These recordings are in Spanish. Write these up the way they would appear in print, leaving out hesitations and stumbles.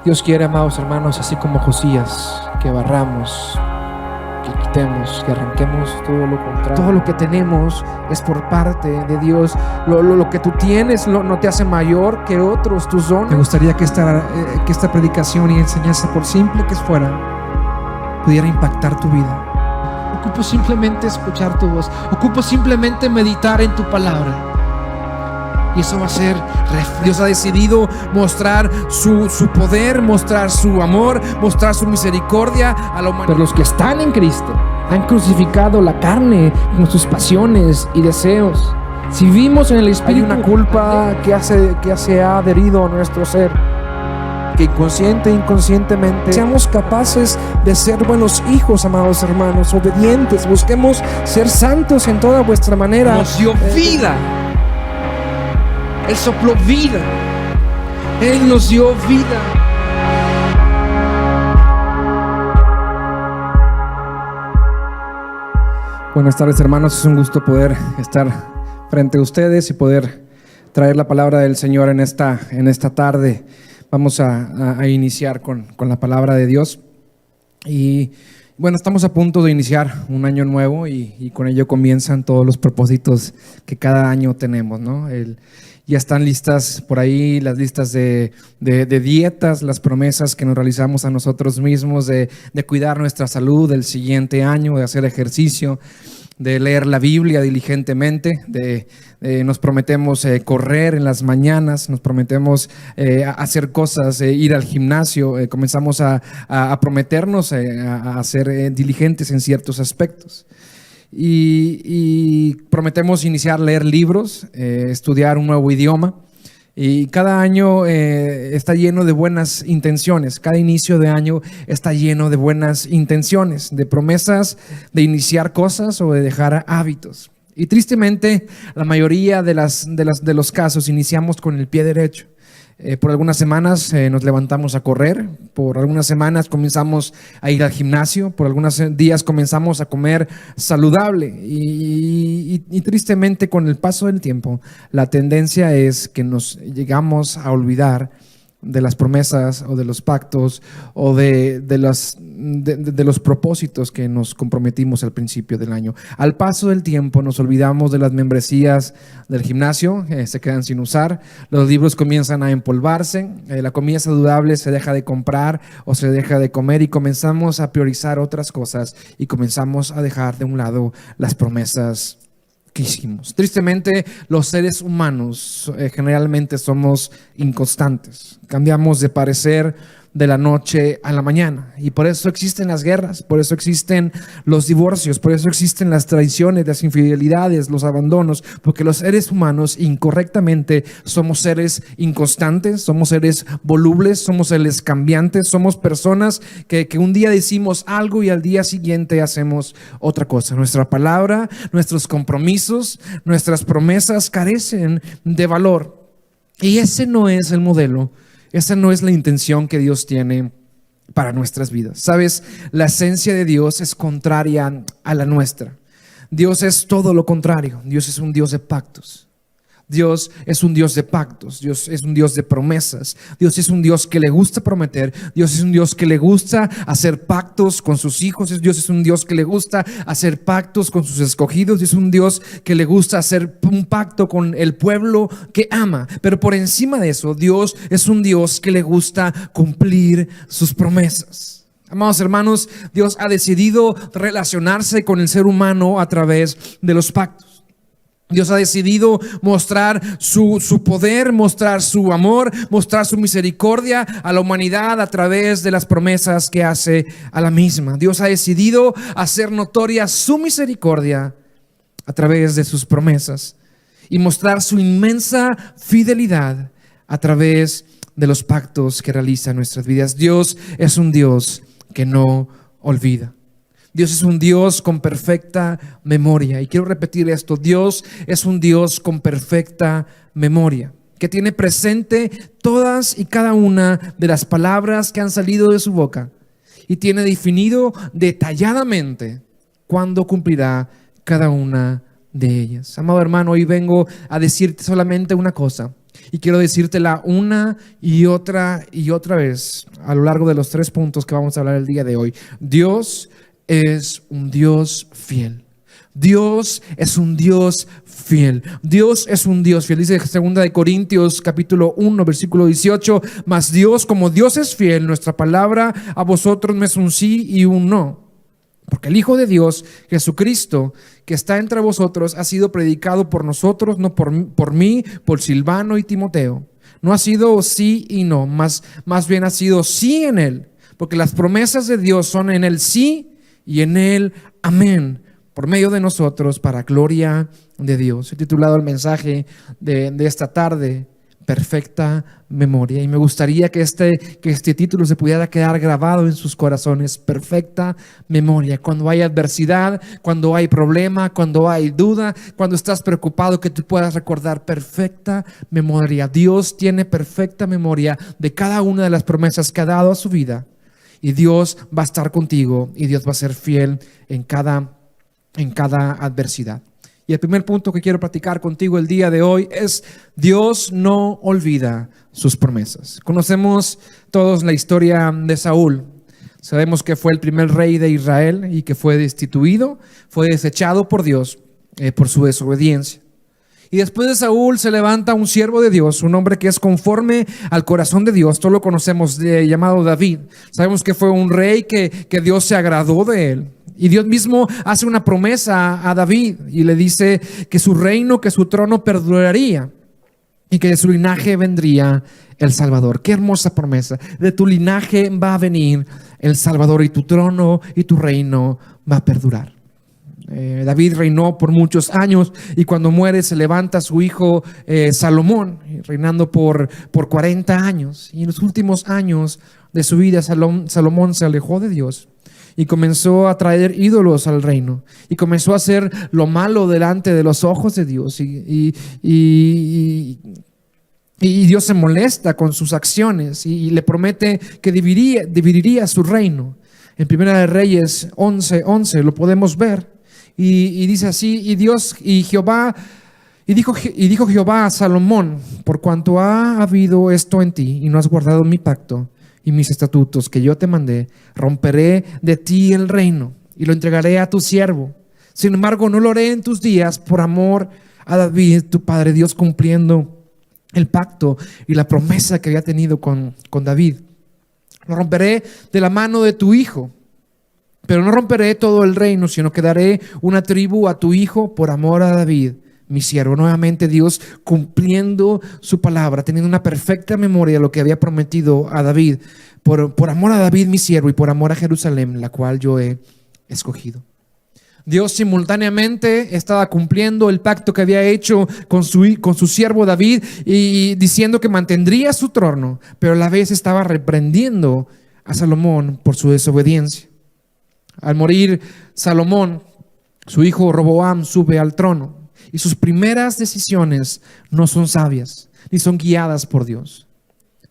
Dios quiere, amados hermanos, así como Josías, que barramos, que quitemos, que arranquemos todo lo contrario. Todo lo que tenemos es por parte de Dios. Lo que tú tienes no te hace mayor que otros, tus dones. Me gustaría que esta predicación y enseñanza, por simple que fuera, pudiera impactar tu vida. Ocupo simplemente escuchar tu voz. Ocupo simplemente meditar en tu palabra. Y eso va a ser refresco. Dios ha decidido mostrar su poder, mostrar su amor, mostrar su misericordia a la humanidad. Pero los que están en Cristo han crucificado la carne con sus pasiones y deseos. Si vivimos en el Espíritu, hay una culpa que se ha adherido a nuestro ser, que consciente e inconscientemente seamos capaces de ser buenos hijos, amados hermanos, obedientes. Busquemos ser santos en toda vuestra manera. Nos dio vida. Él sopló vida. Él nos dio vida. Buenas tardes, hermanos. Es un gusto poder estar frente a ustedes y poder traer la palabra del Señor en esta tarde. Vamos a iniciar con la palabra de Dios. Y bueno, estamos a punto de iniciar un año nuevo y con ello comienzan todos los propósitos que cada año tenemos, ¿no? Ya están listas por ahí las listas de dietas, las promesas que nos realizamos a nosotros mismos de cuidar nuestra salud del siguiente año, de hacer ejercicio, de leer la Biblia diligentemente, nos prometemos correr en las mañanas, nos prometemos hacer cosas, ir al gimnasio, comenzamos a prometernos a ser diligentes en ciertos aspectos. Y prometemos iniciar a leer libros, estudiar un nuevo idioma. Y cada año está lleno de buenas intenciones. Cada inicio de año está lleno de buenas intenciones, de promesas de iniciar cosas o de dejar hábitos. Y tristemente, la mayoría de los casos iniciamos con el pie derecho. Por algunas semanas nos levantamos a correr, por algunas semanas comenzamos a ir al gimnasio, por algunos días comenzamos a comer saludable y tristemente con el paso del tiempo la tendencia es que nos llegamos a olvidar de las promesas o de los pactos o de los propósitos que nos comprometimos al principio del año. Al paso del tiempo nos olvidamos de las membresías del gimnasio, se quedan sin usar, los libros comienzan a empolvarse, la comida saludable se deja de comprar o se deja de comer y comenzamos a priorizar otras cosas y comenzamos a dejar de un lado las promesas que hicimos. Tristemente, los seres humanos generalmente somos inconstantes. Cambiamos de parecer de la noche a la mañana y por eso existen las guerras, por eso existen los divorcios, por eso existen las traiciones, las infidelidades, los abandonos, porque los seres humanos incorrectamente somos seres inconstantes, somos seres volubles, somos seres cambiantes, somos personas que un día decimos algo y al día siguiente hacemos otra cosa. Nuestra palabra, nuestros compromisos, nuestras promesas carecen de valor y ese no es el modelo. Esa no es la intención que Dios tiene para nuestras vidas. Sabes, la esencia de Dios es contraria a la nuestra. Dios es todo lo contrario. Dios es un Dios de pactos. Dios es un Dios de pactos, Dios es un Dios de promesas, Dios es un Dios que le gusta prometer, Dios es un Dios que le gusta hacer pactos con sus hijos, Dios es un Dios que le gusta hacer pactos con sus escogidos, Dios es un Dios que le gusta hacer un pacto con el pueblo que ama, pero por encima de eso, Dios es un Dios que le gusta cumplir sus promesas. Amados hermanos, Dios ha decidido relacionarse con el ser humano a través de los pactos. Dios ha decidido mostrar su poder, mostrar su amor, mostrar su misericordia a la humanidad a través de las promesas que hace a la misma. Dios ha decidido hacer notoria su misericordia a través de sus promesas y mostrar su inmensa fidelidad a través de los pactos que realiza en nuestras vidas. Dios es un Dios que no olvida. Dios es un Dios con perfecta memoria. Y quiero repetir esto: Dios es un Dios con perfecta memoria, que tiene presente todas y cada una de las palabras que han salido de su boca y tiene definido detalladamente cuándo cumplirá cada una de ellas. Amado hermano, hoy vengo a decirte solamente una cosa: Y quiero decírtela una y otra vez a lo largo de los 3 puntos que vamos a hablar el día de hoy. Dios es un Dios fiel. Dios es un Dios fiel. Dios es un Dios fiel. Dice 2 de Corintios capítulo 1 versículo 18: mas Dios, como Dios es fiel, nuestra palabra a vosotros no es un sí y un no. Porque el Hijo de Dios, Jesucristo, que está entre vosotros, ha sido predicado por nosotros, no por mí, por Silvano y Timoteo. No ha sido sí y no, más bien ha sido sí en Él. Porque las promesas de Dios son en el sí y en el amén, por medio de nosotros, para gloria de Dios. He titulado el mensaje de esta tarde: perfecta memoria. Y me gustaría que este título se pudiera quedar grabado en sus corazones: perfecta memoria. Cuando hay adversidad, cuando hay problema, cuando hay duda, cuando estás preocupado, que tú puedas recordar: perfecta memoria. Dios tiene perfecta memoria de cada una de las promesas que ha dado a su vida. Y Dios va a estar contigo, y Dios va a ser fiel en cada adversidad. Y el primer punto que quiero platicar contigo el día de hoy es: Dios no olvida sus promesas. Conocemos todos la historia de Saúl. Sabemos que fue el primer rey de Israel y que fue destituido, fue desechado por Dios por su desobediencia. Y después de Saúl se levanta un siervo de Dios, un hombre que es conforme al corazón de Dios. Todos lo conocemos, llamado David. Sabemos que fue un rey que Dios se agradó de él. Y Dios mismo hace una promesa a David y le dice que su reino, que su trono perduraría y que de su linaje vendría el Salvador. Qué hermosa promesa: de tu linaje va a venir el Salvador, y tu trono y tu reino va a perdurar. David reinó por muchos años, y cuando muere se levanta su hijo Salomón, reinando por 40 años. Y en los últimos años de su vida Salomón se alejó de Dios y comenzó a traer ídolos al reino, y comenzó a hacer lo malo delante de los ojos de Dios, y Dios se molesta con sus acciones y le promete que dividiría su reino. En Primera de Reyes 11:11 lo podemos ver, y dice así: dijo Jehová a Salomón: por cuanto ha habido esto en ti y no has guardado mi pacto y mis estatutos que yo te mandé, romperé de ti el reino y lo entregaré a tu siervo. Sin embargo, no lo haré en tus días, por amor a David tu padre. Dios cumpliendo el pacto y la promesa que había tenido con David. Lo romperé de la mano de tu hijo, pero no romperé todo el reino, sino que daré una tribu a tu hijo por amor a David mi siervo. Nuevamente Dios cumpliendo su palabra, teniendo una perfecta memoria de lo que había prometido a David: por amor a David mi siervo, y por amor a Jerusalén, la cual yo he escogido. Dios simultáneamente estaba cumpliendo el pacto que había hecho con su siervo David, y diciendo que mantendría su trono, pero a la vez estaba reprendiendo a Salomón por su desobediencia. Al morir Salomón, su hijo Roboam sube al trono, y sus primeras decisiones no son sabias ni son guiadas por Dios.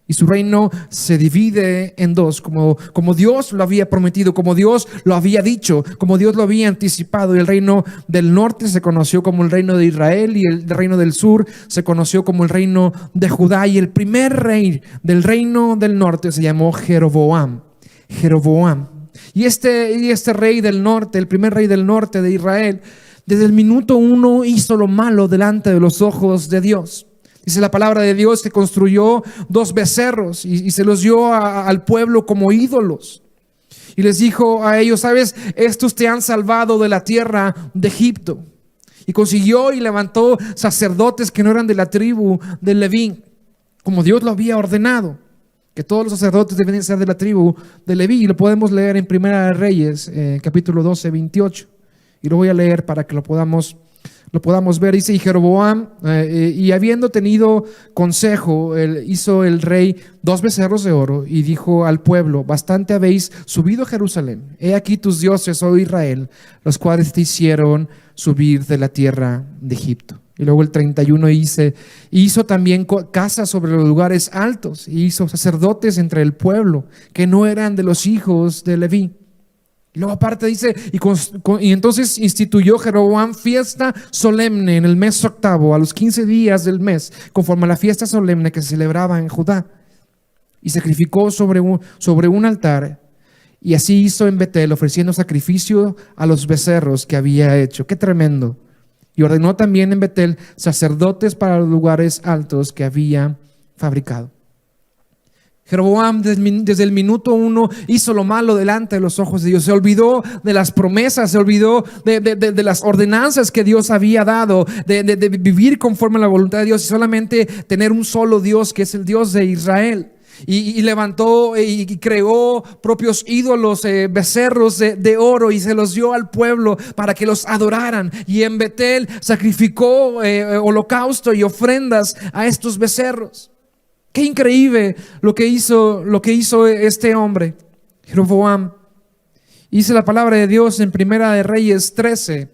Y su reino se divide en dos, como Dios lo había prometido, como Dios lo había dicho, como Dios lo había anticipado. Y el reino del norte se conoció como el reino de Israel, y el reino del sur se conoció como el reino de Judá. Y el primer rey del reino del norte se llamó Jeroboam. Y este rey del norte, el primer rey del norte de Israel, desde el minuto 1 hizo lo malo delante de los ojos de Dios. Dice la palabra de Dios que construyó 2 becerros y se los dio al pueblo como ídolos. Y les dijo a ellos: ¿sabes? Estos te han salvado de la tierra de Egipto. Y consiguió y levantó sacerdotes que no eran de la tribu de Leví, como Dios lo había ordenado, que todos los sacerdotes deben ser de la tribu de Leví. Y lo podemos leer en Primera de Reyes, capítulo 12, 28. Y lo voy a leer para que lo podamos ver. Dice: y Jeroboam, y habiendo tenido consejo, hizo el rey 2 becerros de oro, y dijo al pueblo: bastante habéis subido a Jerusalén. He aquí tus dioses, oh Israel, los cuales te hicieron subir de la tierra de Egipto. Y luego el 31 hizo también casas sobre los lugares altos, y hizo sacerdotes entre el pueblo que no eran de los hijos de Leví. Y luego aparte dice, y entonces instituyó Jeroboam fiesta solemne en el mes octavo, a los 15 días del mes, conforme a la fiesta solemne que se celebraba en Judá. Y sacrificó sobre un altar, y así hizo en Betel, ofreciendo sacrificio a los becerros que había hecho. ¡Qué tremendo! Y ordenó también en Betel sacerdotes para los lugares altos que había fabricado. Jeroboam desde el minuto 1 hizo lo malo delante de los ojos de Dios. Se olvidó de las promesas, se olvidó de las ordenanzas que Dios había dado, de vivir conforme a la voluntad de Dios y solamente tener un solo Dios, que es el Dios de Israel. Y levantó y creó propios ídolos, becerros de oro, y se los dio al pueblo para que los adoraran. Y en Betel sacrificó holocausto y ofrendas a estos becerros. Qué increíble lo que hizo este hombre, Jeroboam. Dice la palabra de Dios en Primera de Reyes 13,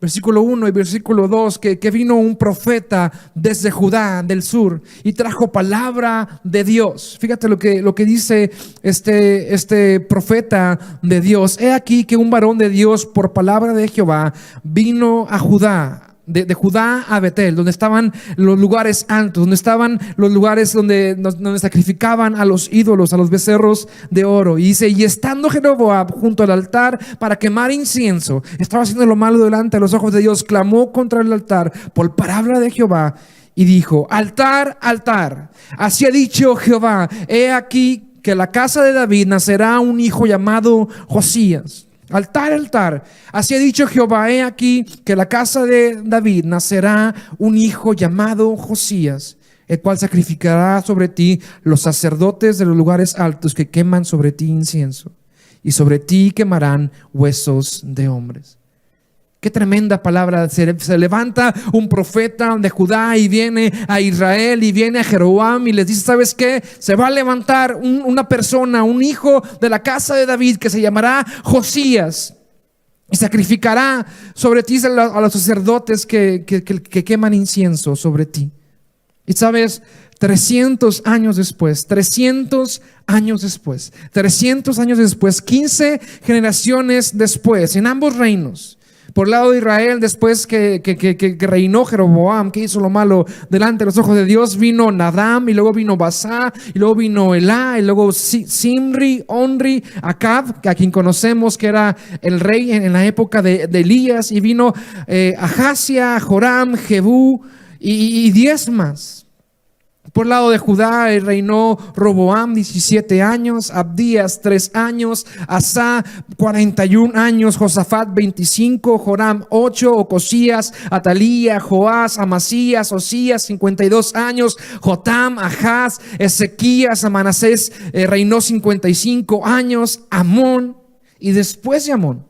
versículo 1 y versículo 2, que vino un profeta desde Judá del sur y trajo palabra de Dios. Fíjate lo que dice este profeta de Dios. He aquí que un varón de Dios por palabra de Jehová vino a Judá. De Judá a Betel, donde estaban los lugares altos, donde estaban los lugares donde sacrificaban a los ídolos, a los becerros de oro. Y dice, y estando Jeroboam junto al altar para quemar incienso, estaba haciendo lo malo delante de los ojos de Dios, clamó contra el altar por palabra de Jehová y dijo: altar, altar, así ha dicho Jehová, he aquí que la casa de David nacerá un hijo llamado Josías. Altar, altar, así ha dicho Jehová, he aquí que la casa de David nacerá un hijo llamado Josías, el cual sacrificará sobre ti los sacerdotes de los lugares altos que queman sobre ti incienso, y sobre ti quemarán huesos de hombres. Qué tremenda palabra. Se levanta un profeta de Judá y viene a Israel y viene a Jeroboam y les dice: ¿sabes qué? Se va a levantar una persona, un hijo de la casa de David que se llamará Josías y sacrificará sobre ti a los sacerdotes que queman incienso sobre ti. Y sabes, 300 años después, 15 generaciones después, en ambos reinos, por el lado de Israel, después que reinó Jeroboam, que hizo lo malo delante de los ojos de Dios, vino Nadam, y luego vino Basá, y luego vino Elá, y luego Simri, Onri, Acab, a quien conocemos que era el rey en la época de Elías, y vino Ahasia, Joram, Jebú y 10 más. Por el lado de Judá reinó Roboam 17 años, Abdías 3 años, Asá 41 años, Josafat 25, Joram 8, Ocosías, Atalía, Joás, Amasías, Osías 52 años, Jotam, Ahaz, Ezequías, Manasés reinó 55 años, Amón, y después de Amón,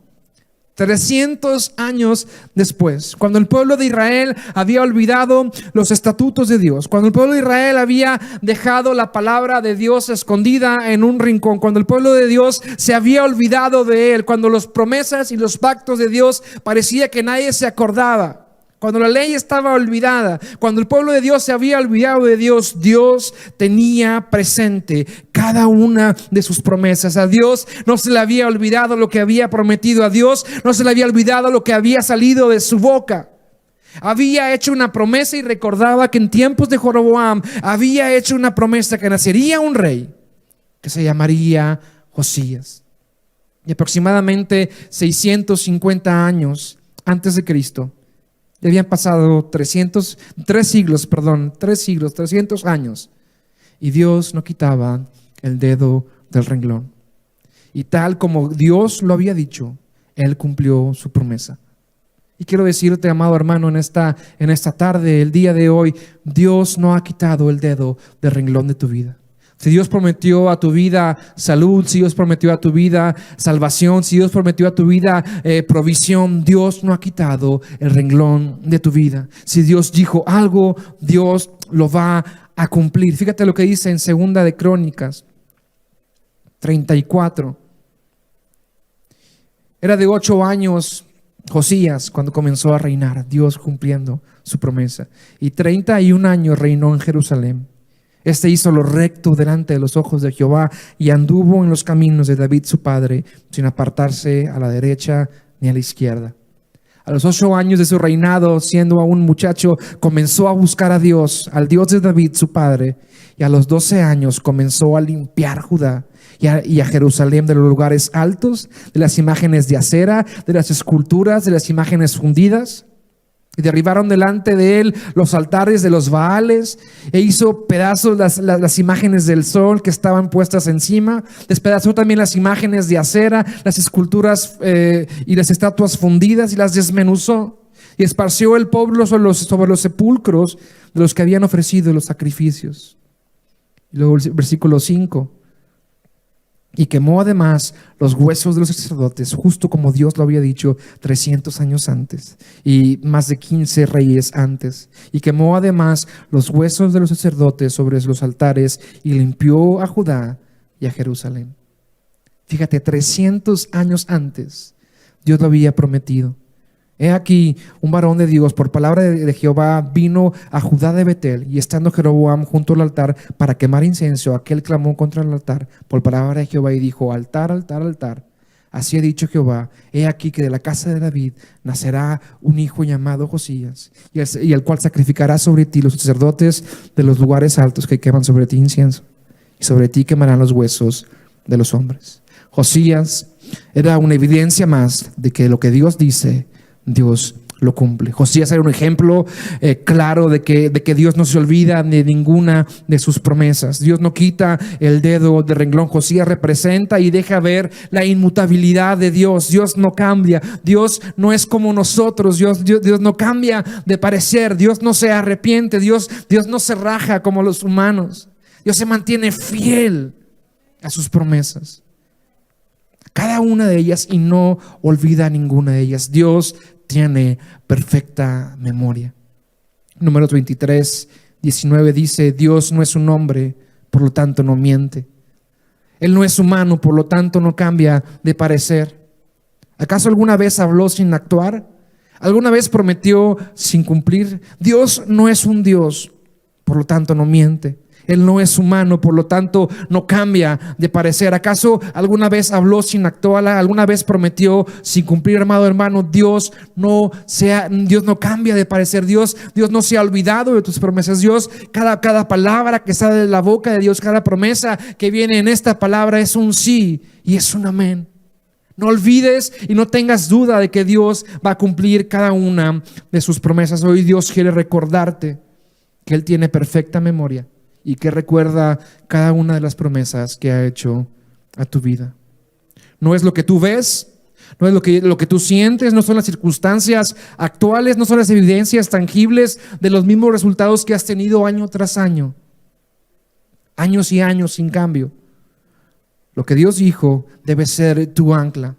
300 años después, cuando el pueblo de Israel había olvidado los estatutos de Dios, cuando el pueblo de Israel había dejado la palabra de Dios escondida en un rincón, cuando el pueblo de Dios se había olvidado de él, cuando las promesas y los pactos de Dios parecía que nadie se acordaba, cuando la ley estaba olvidada, cuando el pueblo de Dios se había olvidado de Dios, Dios tenía presente cada una de sus promesas. A Dios no se le había olvidado lo que había prometido, a Dios no se le había olvidado lo que había salido de su boca. Había hecho una promesa y recordaba que en tiempos de Jeroboam había hecho una promesa que nacería un rey que se llamaría Josías. Y aproximadamente 650 años antes de Cristo, habían pasado 300 años, y Dios no quitaba el dedo del renglón. Y tal como Dios lo había dicho, Él cumplió su promesa. Y quiero decirte, amado hermano, en esta tarde, el día de hoy, Dios no ha quitado el dedo del renglón de tu vida. Si Dios prometió a tu vida salud, si Dios prometió a tu vida salvación, si Dios prometió a tu vida provisión, Dios no ha quitado el renglón de tu vida. Si Dios dijo algo, Dios lo va a cumplir. Fíjate lo que dice en 2 de Crónicas 34. Era de 8 años Josías cuando comenzó a reinar, Dios cumpliendo su promesa. Y 31 años reinó en Jerusalén. Este hizo lo recto delante de los ojos de Jehová y anduvo en los caminos de David su padre, sin apartarse a la derecha ni a la izquierda. A los 8 años de su reinado, siendo aún muchacho, comenzó a buscar a Dios, al Dios de David su padre, y a los 12 años comenzó a limpiar Judá y a Jerusalén de los lugares altos, de las imágenes de acera, de las esculturas, de las imágenes fundidas. Y derribaron delante de él los altares de los Baales, e hizo pedazos las imágenes del sol que estaban puestas encima. Despedazó también las imágenes de acera, las esculturas y las estatuas fundidas, y las desmenuzó. Y esparció el pueblo sobre los sepulcros de los que habían ofrecido los sacrificios. Y luego el versículo 5. Y quemó además los huesos de los sacerdotes, justo como Dios lo había dicho 300 años antes y más de 15 reyes antes. Y quemó además los huesos de los sacerdotes sobre los altares y limpió a Judá y a Jerusalén. Fíjate, 300 años antes Dios lo había prometido. He aquí, un varón de Dios, por palabra de Jehová, vino a Judá de Betel, y estando Jeroboam junto al altar para quemar incienso, aquel clamó contra el altar por palabra de Jehová y dijo: altar, altar, altar. Así ha dicho Jehová: he aquí que de la casa de David nacerá un hijo llamado Josías, y el cual sacrificará sobre ti los sacerdotes de los lugares altos que queman sobre ti incienso, y sobre ti quemarán los huesos de los hombres. Josías era una evidencia más de que lo que Dios dice, Dios lo cumple. Josías era un ejemplo claro de que Dios no se olvida de ninguna de sus promesas. Dios no quita el dedo del renglón. Josías representa y deja ver la inmutabilidad de Dios. Dios no cambia. Dios no es como nosotros. Dios no cambia de parecer. Dios no se arrepiente. Dios no se raja como los humanos. Dios se mantiene fiel a sus promesas, cada una de ellas, y no olvida ninguna de ellas. Dios tiene perfecta memoria. Números 23, 19 dice: Dios no es un hombre, por lo tanto no miente. Él no es humano, por lo tanto no cambia de parecer. ¿Acaso alguna vez habló sin actuar? ¿Alguna vez prometió sin cumplir? Dios no es un Dios, por lo tanto no miente. Él no es humano, por lo tanto no cambia de parecer. ¿Acaso alguna vez habló sin actuar? ¿Alguna vez prometió sin cumplir, amado hermano? Dios no cambia de parecer. Dios no se ha olvidado de tus promesas. Dios, cada palabra que sale de la boca de Dios, cada promesa que viene en esta palabra es un sí y es un amén. No olvides y no tengas duda de que Dios va a cumplir cada una de sus promesas. Hoy Dios quiere recordarte que Él tiene perfecta memoria y que recuerda cada una de las promesas que ha hecho a tu vida. No es lo que tú ves, no es lo que tú sientes, no son las circunstancias actuales, no son las evidencias tangibles de los mismos resultados que has tenido año tras año, años y años sin cambio. Lo que Dios dijo debe ser tu ancla.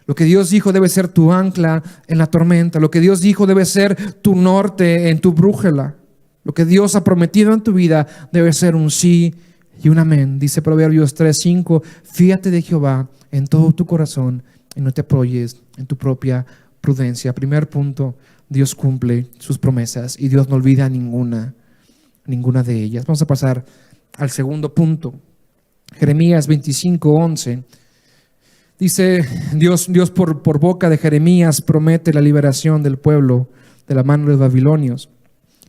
Lo que Dios dijo debe ser tu ancla en la tormenta. Lo que Dios dijo debe ser tu norte en tu brújula. Lo que Dios ha prometido en tu vida debe ser un sí y un amén. Dice Proverbios 3:5: fíate de Jehová en todo tu corazón y no te apoyes en tu propia prudencia. Primer punto: Dios cumple sus promesas y Dios no olvida ninguna de ellas. Vamos a pasar al segundo punto. Jeremías 25:11. Dice Dios por boca de Jeremías promete la liberación del pueblo de la mano de los babilonios.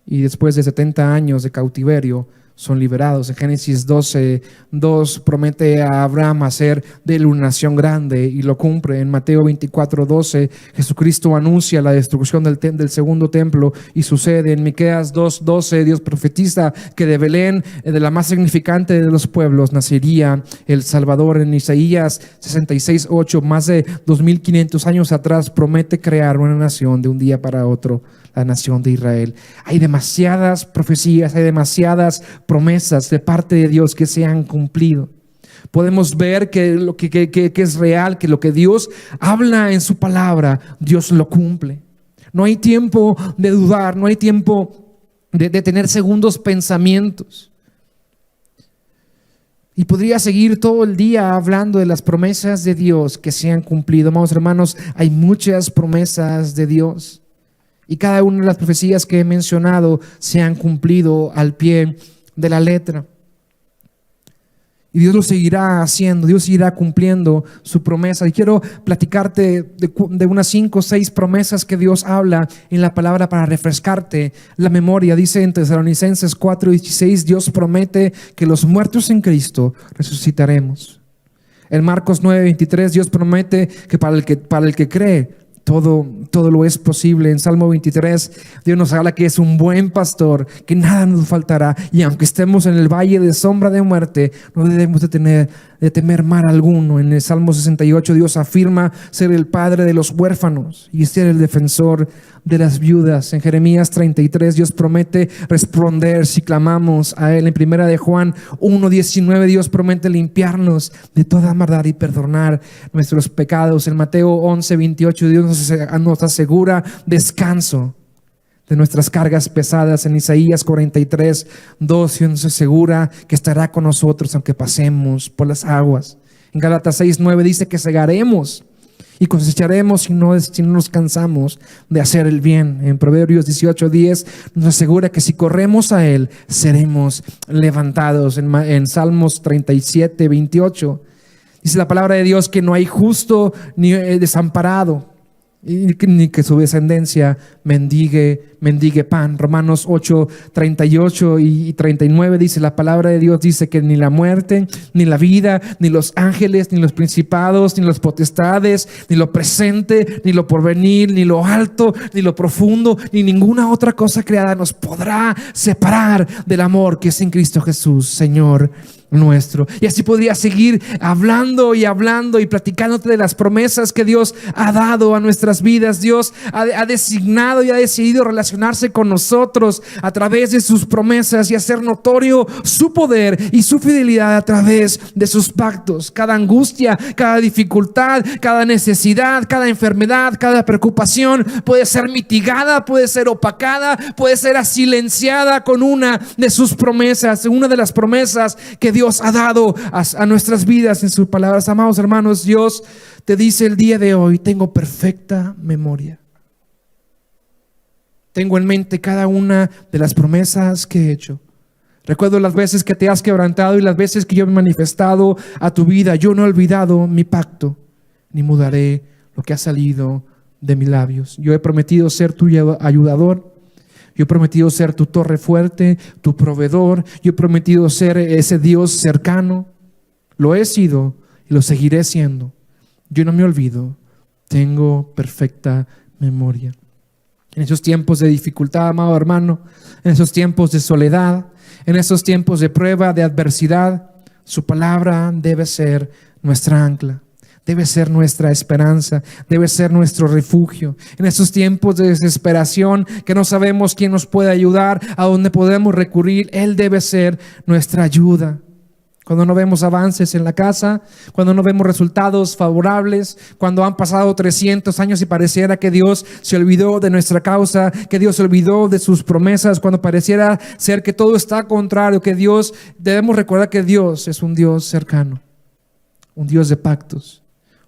Y después de 70 años de cautiverio son liberados. En Génesis 12:2 promete a Abraham hacer de él una nación grande y lo cumple. En Mateo 24:12 Jesucristo anuncia la destrucción del segundo templo y sucede. En Miqueas 2:12 Dios profetiza que de Belén, de la más significante de los pueblos, nacería el Salvador. En Isaías 66:8, más de 2500 años atrás, promete crear una nación de un día para otro, la nación de Israel. Hay demasiadas profecías, hay demasiadas promesas de parte de Dios que se han cumplido. Podemos ver que lo que es real, que lo que Dios habla en su palabra, Dios lo cumple. No hay tiempo de dudar, no hay tiempo de tener segundos pensamientos. Y podría seguir todo el día hablando de las promesas de Dios que se han cumplido. Amados hermanos, hay muchas promesas de Dios. Y cada una de las profecías que he mencionado se han cumplido al pie de la letra. Y Dios lo seguirá haciendo, Dios seguirá cumpliendo su promesa. Y quiero platicarte de unas 5 o 6 promesas que Dios habla en la palabra para refrescarte la memoria. Dice en Tesalonicenses 4:16, Dios promete que los muertos en Cristo resucitaremos. En Marcos 9:23, Dios promete que para el que cree, todo lo es posible. En Salmo 23, Dios nos habla que es un buen pastor, que nada nos faltará. Y aunque estemos en el valle de sombra de muerte, no debemos de temer mal alguno. En el Salmo 68, Dios afirma ser el padre de los huérfanos y ser el defensor de las viudas. En Jeremías 33, Dios promete responder si clamamos a Él. En primera de Juan 1:19, Dios promete limpiarnos de toda maldad y perdonar nuestros pecados. En Mateo 11:28, Dios nos asegura descanso de nuestras cargas pesadas. En Isaías 43:2, Dios nos asegura que estará con nosotros aunque pasemos por las aguas. En Gálatas 6:9 dice que segaremos y cosecharemos si no nos cansamos de hacer el bien. En Proverbios 18:10 nos asegura que si corremos a Él seremos levantados. En Salmos 37:28 dice la palabra de Dios que no hay justo ni desamparado, ni que su descendencia mendigue pan. Romanos 8:38 y 39 dice la palabra de Dios, dice que ni la muerte, ni la vida, ni los ángeles, ni los principados, ni las potestades, ni lo presente, ni lo porvenir, ni lo alto, ni lo profundo, ni ninguna otra cosa creada nos podrá separar del amor que es en Cristo Jesús, Señor nuestro. Y así podría seguir hablando y platicándote de las promesas que Dios ha dado a nuestras vidas. Dios ha designado y ha decidido relacionarse con nosotros a través de sus promesas y hacer notorio su poder y su fidelidad a través de sus pactos. Cada angustia, cada dificultad, cada necesidad, cada enfermedad, cada preocupación puede ser mitigada, puede ser opacada, puede ser silenciada con una de sus promesas, una de las promesas que Dios ha dado a nuestras vidas en sus palabras. Amados hermanos, Dios te dice el día de hoy: tengo perfecta memoria. Tengo en mente cada una de las promesas que he hecho. Recuerdo las veces que te has quebrantado y las veces que yo me he manifestado a tu vida. Yo no he olvidado mi pacto, ni mudaré lo que ha salido de mis labios. Yo he prometido ser tu ayudador. Yo he prometido ser tu torre fuerte, tu proveedor. Yo he prometido ser ese Dios cercano. Lo he sido y lo seguiré siendo. Yo no me olvido. Tengo perfecta memoria. En esos tiempos de dificultad, amado hermano, en esos tiempos de soledad, en esos tiempos de prueba, de adversidad, su palabra debe ser nuestra ancla. Debe ser nuestra esperanza, debe ser nuestro refugio. En esos tiempos de desesperación que no sabemos quién nos puede ayudar, a dónde podemos recurrir, Él debe ser nuestra ayuda. Cuando no vemos avances en la casa, cuando no vemos resultados favorables, cuando han pasado 300 años y pareciera que Dios se olvidó de nuestra causa, que Dios se olvidó de sus promesas, cuando pareciera ser que todo está contrario, debemos recordar que Dios es un Dios cercano, un Dios de pactos,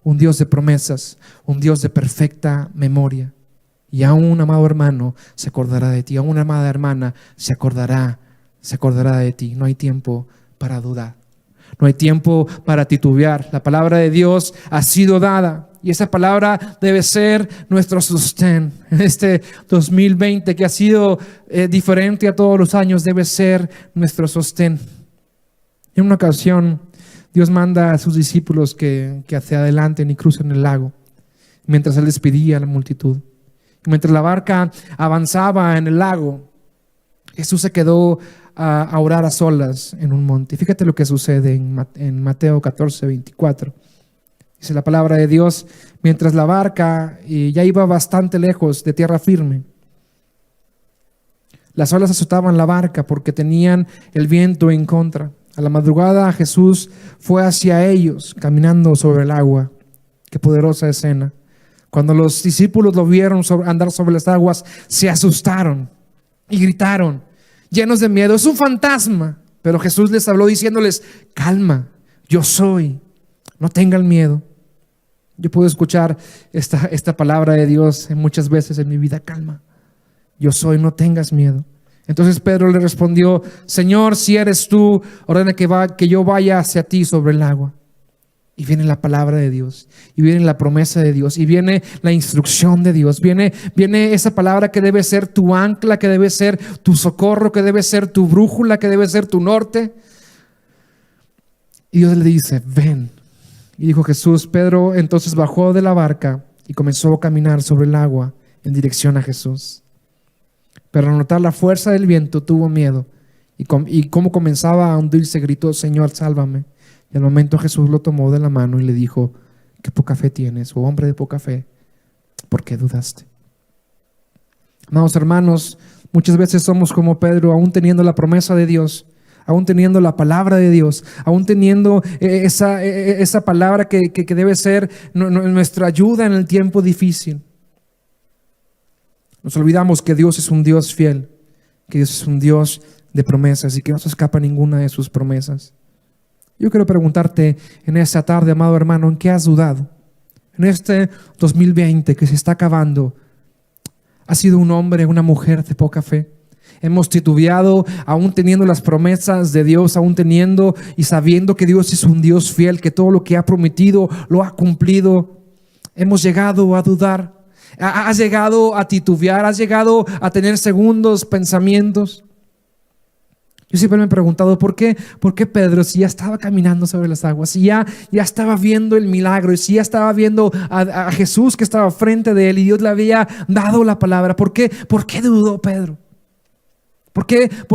un Dios de promesas, un Dios de perfecta memoria. Y aún, amado hermano, se acordará de ti. Aún, amada hermana, se acordará de ti. No hay tiempo para dudar. No hay tiempo para titubear. La palabra de Dios ha sido dada y esa palabra debe ser nuestro sostén. En este 2020 que ha sido diferente a todos los años, debe ser nuestro sostén. En una ocasión, Dios manda a sus discípulos que se adelanten y crucen el lago, mientras Él despedía a la multitud. Mientras la barca avanzaba en el lago, Jesús se quedó a orar a solas en un monte. Fíjate lo que sucede en Mateo 14:24. Dice la palabra de Dios: mientras la barca ya iba bastante lejos de tierra firme, las olas azotaban la barca porque tenían el viento en contra. A la madrugada Jesús fue hacia ellos caminando sobre el agua. Qué poderosa escena. Cuando los discípulos lo vieron andar sobre las aguas, se asustaron y gritaron, llenos de miedo: es un fantasma. Pero Jesús les habló diciéndoles: calma, yo soy, no tengan miedo. Yo puedo escuchar esta palabra de Dios muchas veces en mi vida: calma, yo soy, no tengas miedo. Entonces Pedro le respondió: Señor, si eres tú, ordena que yo vaya hacia ti sobre el agua. Y viene la palabra de Dios, y viene la promesa de Dios, y viene la instrucción de Dios, viene esa palabra que debe ser tu ancla, que debe ser tu socorro, que debe ser tu brújula, que debe ser tu norte. Y Dios le dice: ven. Y dijo Jesús. Pedro entonces bajó de la barca y comenzó a caminar sobre el agua en dirección a Jesús. Pero al notar la fuerza del viento tuvo miedo, y como comenzaba a hundirse, gritó: Señor, sálvame. Y al momento Jesús lo tomó de la mano y le dijo: qué poca fe tienes, oh hombre de poca fe, ¿por qué dudaste? Amados hermanos, muchas veces somos como Pedro, aún teniendo la promesa de Dios, aún teniendo la palabra de Dios, aún teniendo esa palabra que debe ser nuestra ayuda en el tiempo difícil. Nos olvidamos que Dios es un Dios fiel, que Dios es un Dios de promesas y que no se escapa ninguna de sus promesas. Yo quiero preguntarte en esta tarde, amado hermano, ¿en qué has dudado? En este 2020 que se está acabando, ¿has sido un hombre, una mujer de poca fe? Hemos titubeado, aún teniendo las promesas de Dios, aún teniendo y sabiendo que Dios es un Dios fiel, que todo lo que ha prometido lo ha cumplido. Hemos llegado a dudar, has llegado a titubear, has llegado a tener segundos pensamientos. Yo siempre me he preguntado ¿por qué Pedro, si ya estaba caminando sobre las aguas, si ya estaba viendo el milagro, y si ya estaba viendo a Jesús que estaba frente de él y Dios le había dado la palabra, ¿por qué dudó Pedro? ¿Por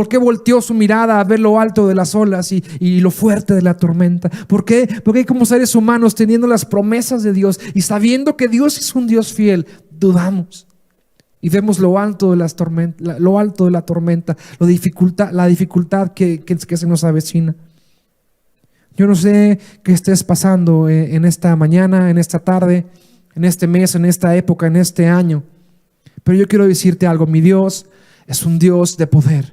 qué volteó su mirada a ver lo alto de las olas y lo fuerte de la tormenta? ¿Por qué como seres humanos, teniendo las promesas de Dios y sabiendo que Dios es un Dios fiel, dudamos? Y vemos lo alto de las tormentas, la dificultad que se nos avecina. Yo no sé qué estés pasando en esta mañana, en esta tarde, en este mes, en esta época, en este año. Pero yo quiero decirte algo: mi Dios es un Dios de poder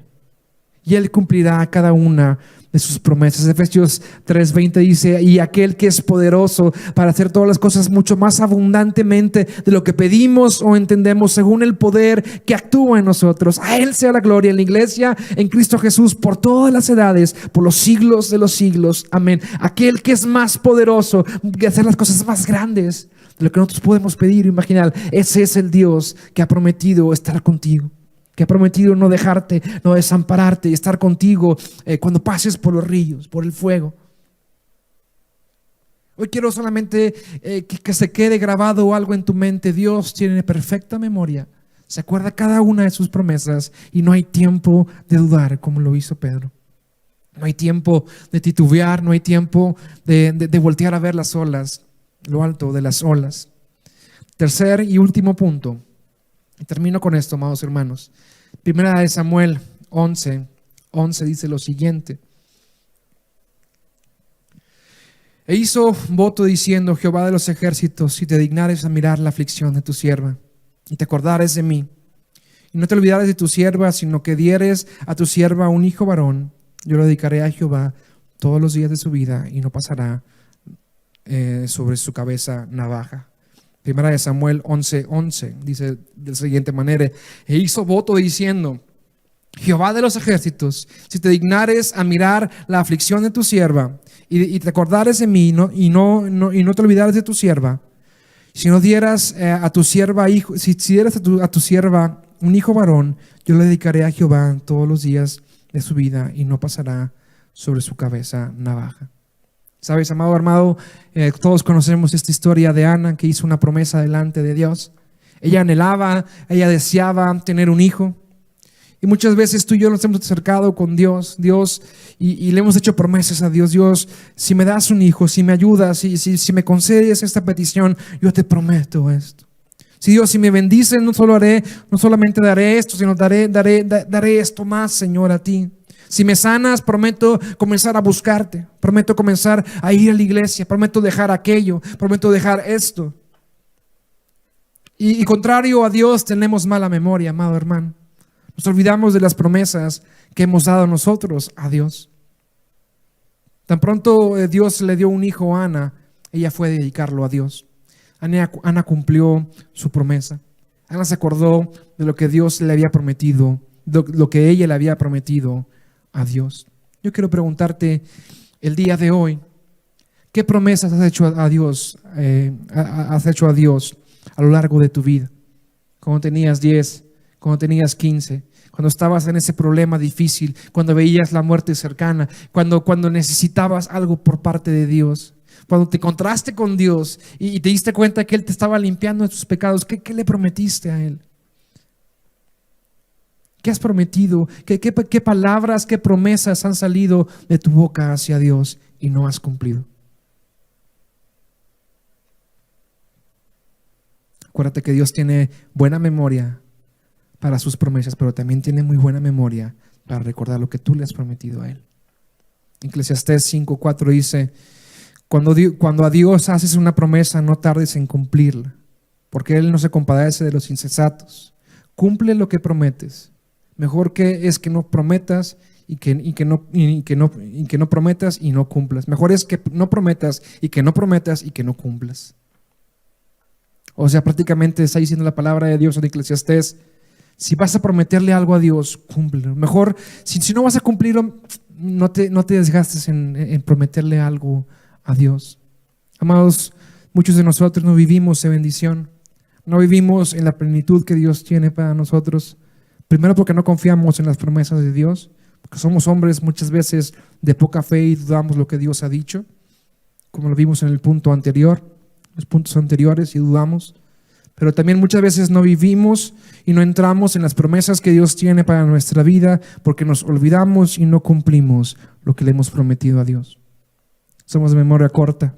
y Él cumplirá cada una de sus promesas. Efesios 3:20 dice: y aquel que es poderoso para hacer todas las cosas mucho más abundantemente de lo que pedimos o entendemos, según el poder que actúa en nosotros. A Él sea la gloria en la iglesia, en Cristo Jesús, por todas las edades, por los siglos de los siglos. Amén. Aquel que es más poderoso que hacer las cosas más grandes de lo que nosotros podemos pedir o imaginar. Ese es el Dios que ha prometido estar contigo, que ha prometido no dejarte, no desampararte y estar contigo cuando pases por los ríos, por el fuego. Hoy quiero solamente que se quede grabado algo en tu mente. Dios tiene perfecta memoria, se acuerda cada una de sus promesas y no hay tiempo de dudar como lo hizo Pedro. No hay tiempo de titubear, no hay tiempo de voltear a ver las olas, lo alto de las olas. Tercer y último punto. Y termino con esto, amados hermanos. Primera de Samuel 11:11 dice lo siguiente: e hizo voto diciendo: Jehová de los ejércitos, si te dignares a mirar la aflicción de tu sierva y te acordares de mí, y no te olvidares de tu sierva, sino que dieres a tu sierva un hijo varón, yo lo dedicaré a Jehová todos los días de su vida y no pasará sobre su cabeza navaja. Primera de Samuel 11:11 dice de la siguiente manera: e hizo voto diciendo: Jehová de los ejércitos, si te dignares a mirar la aflicción de tu sierva y te acordares de mí y no te olvidares de tu sierva, si no dieras a tu sierva hijo, si dieras a tu sierva un hijo varón, yo le dedicaré a Jehová todos los días de su vida y no pasará sobre su cabeza navaja. Sabes, amado, todos conocemos esta historia de Ana, que hizo una promesa delante de Dios. Ella anhelaba, ella deseaba tener un hijo. Y muchas veces tú y yo nos hemos acercado con Dios y le hemos hecho promesas a Dios. Dios, si me das un hijo, si me ayudas, si me concedes esta petición, yo te prometo esto. Si Dios, si me bendices, no solamente daré esto, sino daré esto más, Señor, a ti. Si me sanas, prometo comenzar a buscarte, prometo comenzar a ir a la iglesia, prometo dejar aquello, prometo dejar esto. Y contrario a Dios, tenemos mala memoria, amado hermano. Nos olvidamos de las promesas que hemos dado nosotros a Dios. Tan pronto Dios le dio un hijo a Ana, ella fue a dedicarlo a Dios. Ana cumplió su promesa. Ana se acordó de lo que Dios le había prometido lo que ella le había prometido a Dios. Yo quiero preguntarte el día de hoy, ¿qué promesas has hecho a Dios, a lo largo de tu vida? Cuando tenías 10, cuando tenías 15, cuando estabas en ese problema difícil, cuando veías la muerte cercana, cuando necesitabas algo por parte de Dios, cuando te encontraste con Dios y te diste cuenta que Él te estaba limpiando de tus pecados. ¿Qué le prometiste a Él? ¿Qué has prometido? ¿Qué palabras, qué promesas han salido de tu boca hacia Dios y no has cumplido? Acuérdate que Dios tiene buena memoria para sus promesas, pero también tiene muy buena memoria para recordar lo que tú le has prometido a Él. Eclesiastés 5:4 dice: cuando a Dios haces una promesa, no tardes en cumplirla, porque Él no se compadece de los insensatos. Cumple lo que prometes. Mejor que es que no prometas y que no prometas y no cumplas. Mejor es que no prometas y que no prometas y que no cumplas. O sea, prácticamente está diciendo la palabra de Dios en Eclesiastés: si vas a prometerle algo a Dios, cúmplelo. Mejor, si no vas a cumplirlo, no te desgastes en prometerle algo a Dios. Amados, muchos de nosotros no vivimos en bendición, no vivimos en la plenitud que Dios tiene para nosotros. Primero, porque no confiamos en las promesas de Dios, porque somos hombres muchas veces de poca fe y dudamos lo que Dios ha dicho, como lo vimos en el punto anterior, los puntos anteriores, y dudamos. Pero también muchas veces no vivimos y no entramos en las promesas que Dios tiene para nuestra vida porque nos olvidamos y no cumplimos lo que le hemos prometido a Dios. Somos de memoria corta.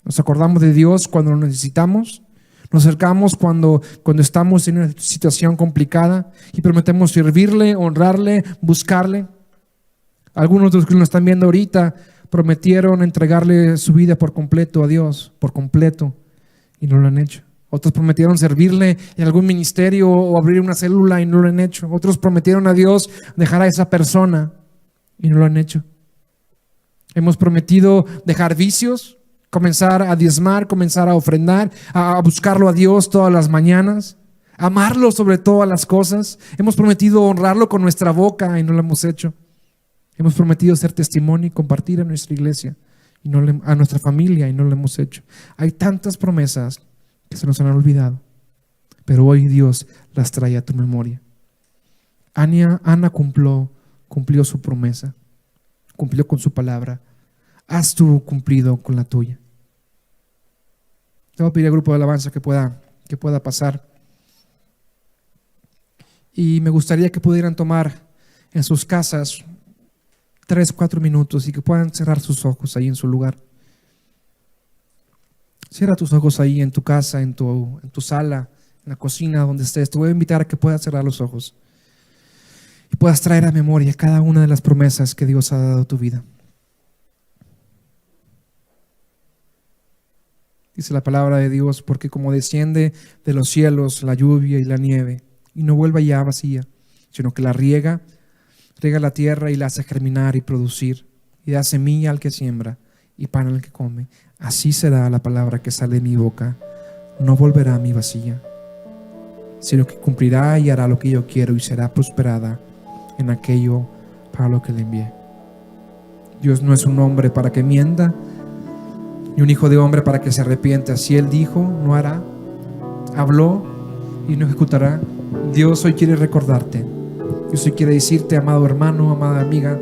Nos acordamos de Dios cuando lo necesitamos. Nos acercamos cuando estamos en una situación complicada y prometemos servirle, honrarle, buscarle. Algunos de los que nos están viendo ahorita prometieron entregarle su vida por completo a Dios, por completo, y no lo han hecho. Otros prometieron servirle en algún ministerio o abrir una célula y no lo han hecho. Otros prometieron a Dios dejar a esa persona y no lo han hecho. Hemos prometido dejar vicios, comenzar a diezmar, comenzar a ofrendar, a buscarlo a Dios todas las mañanas, amarlo sobre todas las cosas. Hemos prometido honrarlo con nuestra boca y no lo hemos hecho. Hemos prometido ser testimonio y compartir a nuestra iglesia y a nuestra familia y no lo hemos hecho. Hay tantas promesas que se nos han olvidado, pero hoy Dios las trae a tu memoria. Ana cumplió su promesa, cumplió con su palabra. Has tú cumplido con la tuya. Te voy a pedir al grupo de alabanza que pueda pasar. Y me gustaría que pudieran tomar en sus casas 3-4 minutos y que puedan cerrar sus ojos ahí en su lugar. Cierra tus ojos ahí en tu casa, en tu sala, en la cocina, donde estés. Te voy a invitar a que puedas cerrar los ojos y puedas traer a memoria cada una de las promesas que Dios ha dado a tu vida. Dice la palabra de Dios: porque como desciende de los cielos la lluvia y la nieve, y no vuelve ya vacía, sino que la riega la tierra y la hace germinar y producir, y da semilla al que siembra y pan al que come, así será la palabra que sale de mi boca. No volverá a mí vacía, sino que cumplirá y hará lo que yo quiero, y será prosperada en aquello para lo que le envié. Dios no es un hombre para que mienta, ni un hijo de hombre para que se arrepienta. Si Él dijo, no hará. Habló y no ejecutará. Dios hoy quiere recordarte. Dios hoy quiere decirte, amado hermano, amada amiga,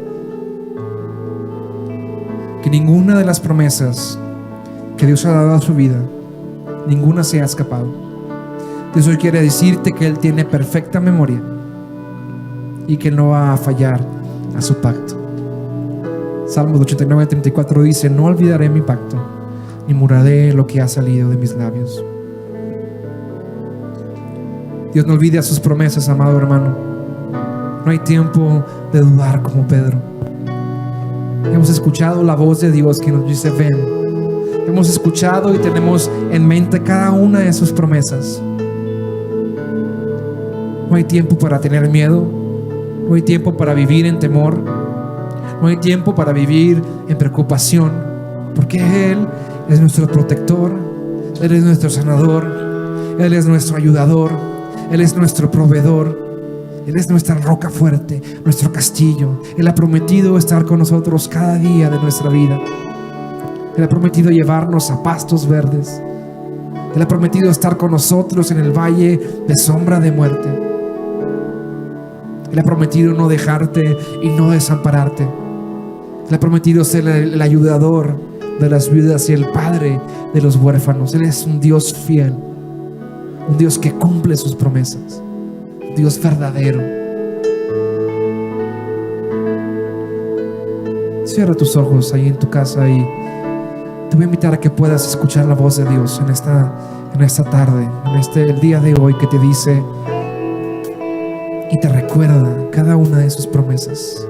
que ninguna de las promesas que Dios ha dado a su vida, ninguna se ha escapado. Dios hoy quiere decirte que Él tiene perfecta memoria y que Él no va a fallar a su pacto. Salmos 89:34 dice: no olvidaré mi pacto, ni muraré lo que ha salido de mis labios. Dios no olvida sus promesas, amado hermano. No hay tiempo de dudar como Pedro. Hemos escuchado la voz de Dios que nos dice: ven. Hemos escuchado y tenemos en mente cada una de sus promesas. No hay tiempo para tener miedo. No hay tiempo para vivir en temor. No hay tiempo para vivir en preocupación, porque Él es nuestro protector, Él es nuestro sanador, Él es nuestro ayudador, Él es nuestro proveedor. Él es nuestra roca fuerte, nuestro castillo. Él ha prometido estar con nosotros cada día de nuestra vida. Él ha prometido llevarnos a pastos verdes. Él ha prometido estar con nosotros en el valle de sombra de muerte. Él ha prometido no dejarte y no desampararte. Él ha prometido ser el ayudador de las viudas y el padre de los huérfanos. Él es un Dios fiel, un Dios que cumple sus promesas, un Dios verdadero. Cierra tus ojos ahí en tu casa y te voy a invitar a que puedas escuchar la voz de Dios en esta tarde, el día de hoy, que te dice y te recuerda cada una de sus promesas.